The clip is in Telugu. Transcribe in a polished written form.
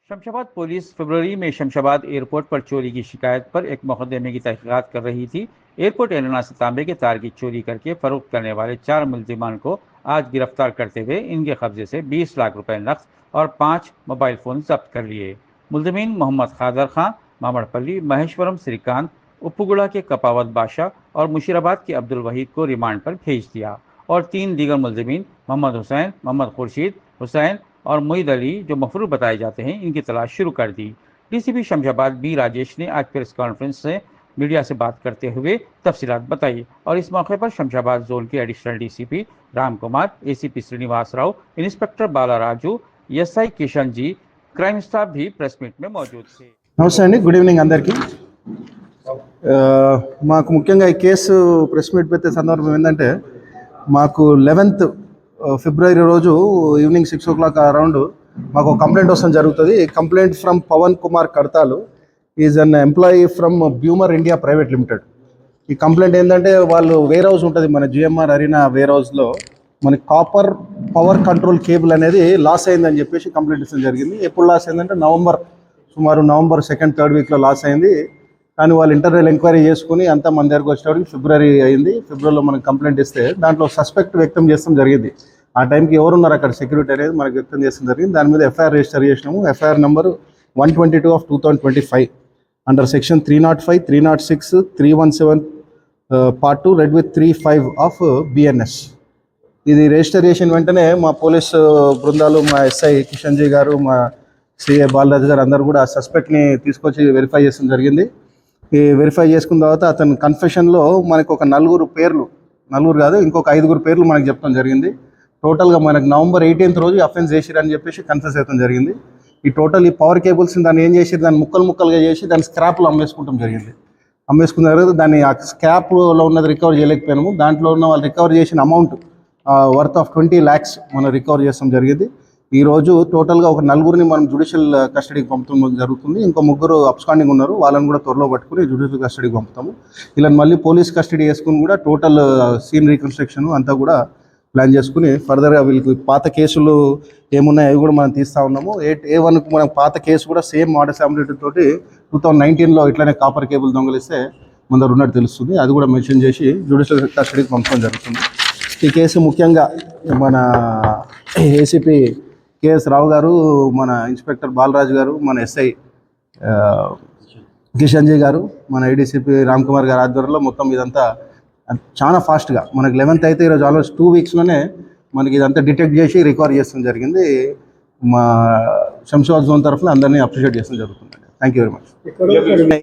शमशाबाद पुलिस फरवरी में शमशाबाद एयरपोर्ट पर चोरी की शिकायत पर एक मुकदमे की तहकीकात कर रही थी। एयरपोर्ट एलाना से तांबे के तार की चोरी करके फरोख्त करने वाले 4 मुलजिमान को आज गिरफ्तार करते हुए इनके कब्जे से 20 लाख रुपए नकद और 5 मोबाइल फोन जब्त कर लिए। मुलजिमीन मोहम्मद खादर खां, मामड़पल्ली, महेश्वरम श्रीकांत, उप्पुगुड़ा के कपावत बादशाह और मुशीराबाद के अब्दुल वहीद को रिमांड पर भेज दिया और 3 दीगर मुलजिमीन मोहम्मद हुसैन, मोहम्मद खुर्शीद हुसैन और मोईद अली जो मफरूर बताए जाते हैं, इनकी तलाश शुरू कर दी। डीसीपी शमशाबाद बी राजेश ने आज प्रेस कॉन्फ्रेंस से मीडिया से बात करते हुए तफसीलात बताई और इस मौके पर शमशाबाद जोन के additional DCP Ram Kumar, ACP Srinivas Rao, inspector Bala Raju, SI Kishan ji, crime staff भी प्रेस मीट में मौजूद थे। నమస్తే అండి, గుడ్ ఈవినింగ్ అందరికీ. మాకు ముఖ్యంగా ఈ కేసు ప్రెస్ మీట్ పెట్టే సందర్భం ఏంటంటే, మాకు 11th ఫిబ్రవరి రోజు ఈవినింగ్ 6 o'clock అరౌండ్ మాకు కంప్లైంట్ వస్తాం జరుగుతుంది. కంప్లైంట్ ఫ్రమ్ పవన్ కుమార్ కడతాలు, is an employee from Beumer India private limited. ఈ కంప్లైంట్ ఏంటంటే, వాళ్ళు వేర్ హౌస్ ఉంటుంది మన జిఎంఆర్ అరీనా వేర్ హౌస్లో, మనకి కాపర్ పవర్ కంట్రోల్ కేబుల్ అనేది లాస్ అయిందని చెప్పేసి కంప్లైంట్ ఇవ్వడం జరిగింది. ఎప్పుడు లాస్ అయిందంటే సుమారు నవంబర్ 2nd, 3rd వీక్లో లాస్ అయింది. కానీ వాళ్ళు ఇంటర్నల్ ఎంక్వైరీ చేసుకుని అంతా మన దగ్గరకు వచ్చేటప్పటికి ఫిబ్రవరి అయింది. ఫిబ్రవరిలో మనకు కంప్లైంట్ ఇస్తే దాంట్లో సస్పెక్ట్ వ్యక్తం చేస్తాం జరిగింది. ఆ టైంకి ఎవరున్నారు అక్కడ సెక్యూరిటీ అనేది మనకు వ్యక్తం చేస్తాం జరిగింది. దాని మీద ఎఫ్ఐఆర్ రిజిస్టర్ చేసినాము. FIR number 122/2025 under section 305, 306, 317 Part 2 red with 35 of BNS. ఇది రిజిస్టర్ చేసిన వెంటనే మా పోలీసు బృందాలు, మా ఎస్ఐ కిషన్ జీ గారు, మా సిఏ బాలరాజు గారు అందరూ కూడా సస్పెక్ట్ని తీసుకొచ్చి వెరిఫై చేసడం జరిగింది. ఈ వెరిఫై చేసుకున్న తర్వాత అతని కన్ఫెషన్లో మనకు ఒక నలుగురు కాదు, ఇంకొక 5 పేర్లు మనకు చెప్పడం జరిగింది. టోటల్గా మనకు నవంబర్ 18th రోజు అఫెన్స్ చేసిరని చెప్పేసి కన్ఫెస్ అవ్వడం జరిగింది. ఈ పవర్ కేబుల్స్ని దాన్ని ఏం చేసి దాన్ని ముక్కలుగా చేసి దాన్ని స్క్రాప్లో అమ్మేసుకుంటాం జరిగింది. అమ్మేసుకున్న తర్వాత దాన్ని ఆ స్క్రాప్లో ఉన్నది రికవర్ చేయలేకపోయినాము. దాంట్లో ఉన్న వాళ్ళు రికవర్ చేసిన అమౌంట్ వర్త్ ఆఫ్ 20 lakhs మనం రికవర్ చేస్తాం జరిగింది. ఈరోజు టోటల్గా ఒక 4 మనం జ్యుడిషియల్ కస్టడీకి పంపడం జరుగుతుంది. ఇంకో 3 అబ్స్కాండింగ్ ఉన్నారు, వాళ్ళని కూడా త్వరలో పట్టుకుని జ్యుడిషియల్ కస్టడీకి పంపుతాము. ఇలా మళ్ళీ పోలీస్ కస్టడీ చేసుకుని కూడా టోటల్ సీన్ రీకన్స్ట్రక్షన్ అంతా కూడా ప్లాన్ చేసుకుని ఫర్దర్గా వీళ్ళకి పాత కేసులు ఏమున్నాయి అవి కూడా మనం తీస్తూ ఉన్నాము. A1కు మనం పాత కేసు కూడా సేమ్ మోడస్ ఆపరేటివ్ తోటి 2019లో ఇట్లానే కాపర్ కేబుల్ దొంగలిస్తే మన దగ్గర ఉన్నట్టు తెలుస్తుంది. అది కూడా మెన్షన్ చేసి జ్యుడిషియల్ కస్టడీకి పంపడం జరుగుతుంది. ఈ కేసు ముఖ్యంగా మన ఏసీపీ కేఎస్ రావు గారు, మన ఇన్స్పెక్టర్ బాలరాజు గారు, మన ఎస్ఐ కిషన్ జీ గారు, మన ఏడీసీపీ రామ్ కుమార్ గారి ఆధ్వర్యంలో మొత్తం ఇదంతా చాలా ఫాస్ట్గా మనకి 11th అయితే ఈరోజు ఆల్మోస్ట్ 2 weeksలోనే మనకి ఇదంతా డిటెక్ట్ చేసి రికవర్ చేస్తాం జరిగింది. మా శంషాబాద్ జోన్ తరఫున అందరినీ అప్రిషియేట్ చేస్తాం జరుగుతుంది. Thank you very much.